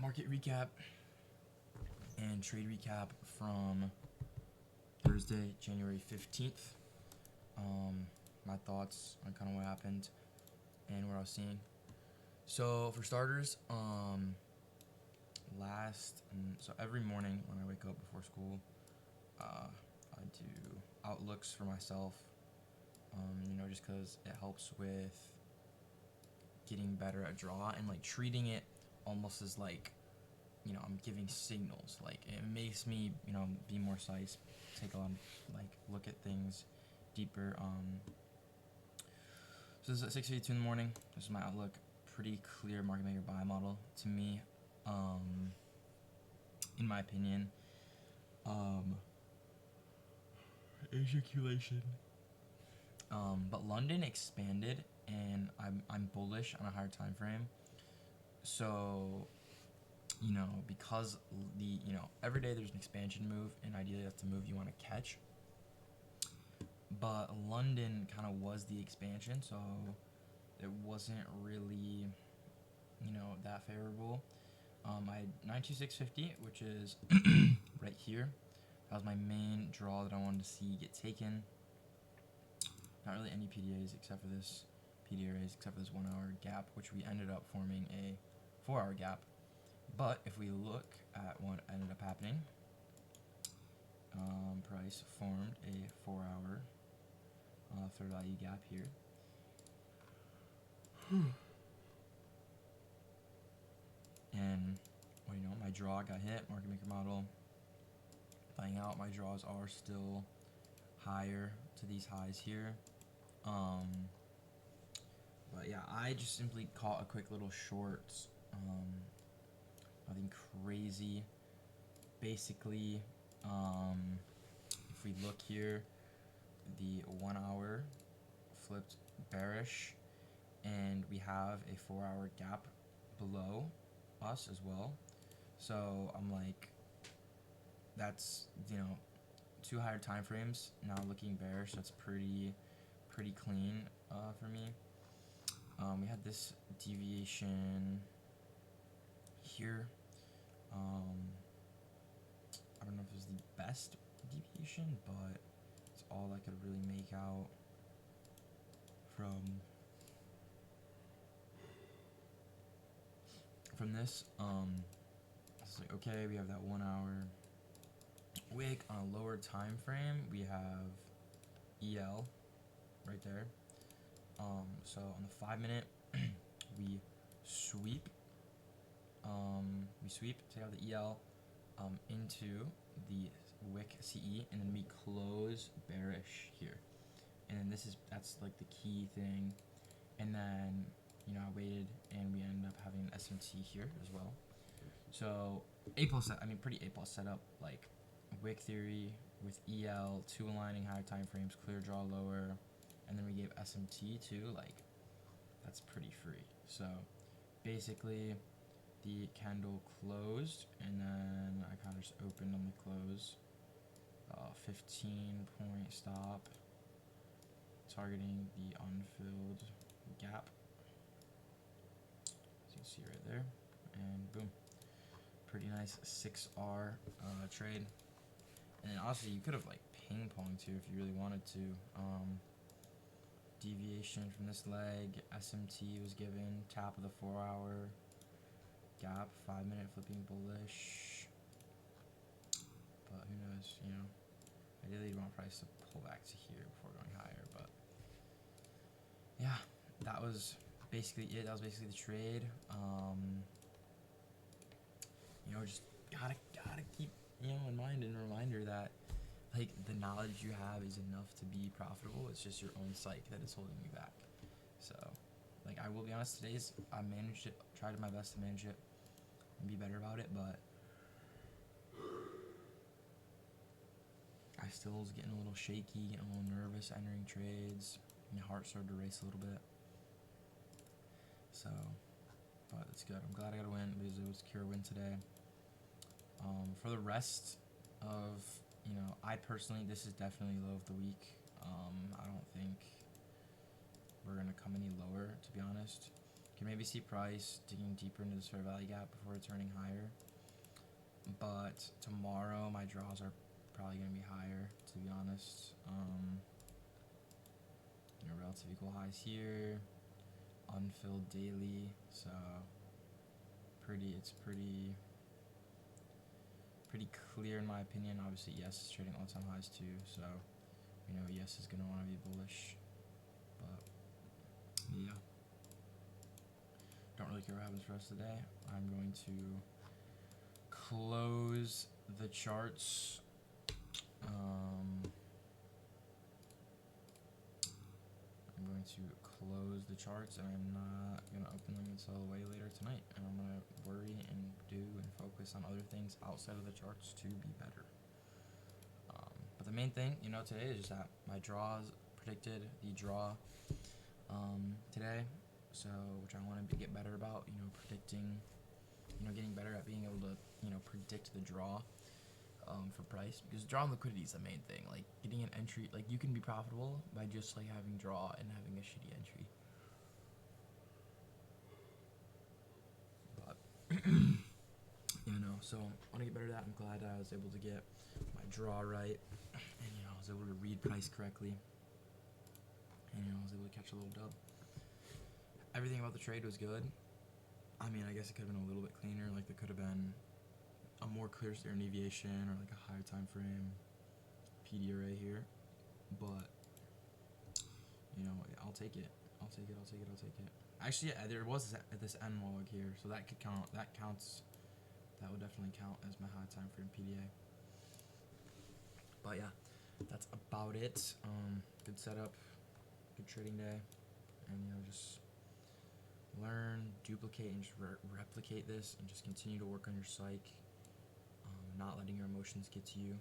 market recap and trade recap from Thursday, January 15th. My thoughts on kind of what happened and what I was seeing. So for starters, so every morning when I wake up before school, I do outlooks for myself. Just because it helps with getting better at draw and like treating it almost as like, I'm giving signals. Like it makes me, be more precise, take a lot, look at things deeper. So this is at 6:52 in the morning. This is my outlook. Pretty clear market maker buy model to me, in my opinion. Ejaculation. But London expanded, and I'm bullish on a higher time frame. So, because every day there's an expansion move, and ideally that's the move you want to catch. But London kind of was the expansion, so it wasn't really, that favorable. I had 92650, which is right here. That was my main draw that I wanted to see get taken. Not really any PDAs except for this 1 hour gap, which we ended up forming a 4 hour gap. But if we look at what ended up happening, price formed a 4 hour third value gap here. And my draw got hit, market maker model. Finding out my draws are still higher to these highs here. But yeah, I just simply caught a quick little short. Nothing crazy. Basically, if we look here, the 1 hour flipped bearish, and we have a 4 hour gap below us as well. So I'm like, that's 2 higher time frames now looking bearish. That's pretty clean for me. We had this deviation here. I don't know if it was the best deviation, but it's all I could really make out from this. It's like, okay, we have that 1 hour wick on a lower time frame. We have EL right there. So on the 5 minute, we sweep. Take out the EL into the wick CE, and then we close bearish here. And then that's like the key thing. And then I waited, and we ended up having an SMT here as well. So pretty A+ setup, like wick theory with EL, 2 aligning higher time frames, clear draw lower, and then we gave SMT too. Like that's pretty free. So basically, the candle closed, and then I kind of just opened on the close. 15 point stop, targeting the unfilled gap, as you can see right there, and boom, pretty nice 6R trade. And then honestly, you could have like ping ponged here if you really wanted to. Deviation from this leg, SMT was given, tap of the 4 hour gap, 5 minute flipping bullish. But who knows, ideally you want price to pull back to here before going higher. But yeah, that was basically it. That was basically the trade. Just gotta keep in mind, and a reminder that like the knowledge you have is enough to be profitable. It's just your own psyche that is holding you back. So like, I will be honest, I managed it, tried my best to manage it and be better about it, but I still was getting a little shaky, getting a little nervous entering trades. My heart started to race a little bit. So, but it's good. I'm glad I got a win because it was a pure win today. For the rest of, I personally, this is definitely low of the week. I don't think we're going to come any lower, to be honest. Can maybe see price digging deeper into this fair value gap before turning higher. But tomorrow my draws are probably going to be higher, to be honest. You know, relative equal highs here, unfilled daily, so it's pretty clear in my opinion. Obviously, yes, is trading all-time highs too, so you know, yes is going to want to be bullish, but yeah. Don't really care what happens for the rest of the day. I'm going to close the charts. I'm going to close the charts, and I'm not going to open them until way later tonight. And I'm going to worry and do and focus on other things outside of the charts to be better. But the main thing, you know, today is just that my draws predicted the draw today. So, which I want to get better about, you know, predicting, you know, getting better at being able to, you know, predict the draw for price, because draw and liquidity is the main thing. Like, getting an entry, like, you can be profitable by just, like, having draw and having a shitty entry. But, you know, so I want to get better at that. I'm glad I was able to get my draw right, and, you know, I was able to read price correctly, and, you know, I was able to catch a little dub. Everything about the trade was good. I mean, I guess it could have been a little bit cleaner. Like, there could have been a more clear standard deviation or like a higher time frame PD array here, but you know, I'll take it. I'll take it. Actually, there was this N log here, so that could count. That counts. That would definitely count as my high time frame PDA. But yeah, that's about it. Good setup, good trading day, and you know, just learn, duplicate, and just replicate this, and just continue to work on your psyche, not letting your emotions get to you.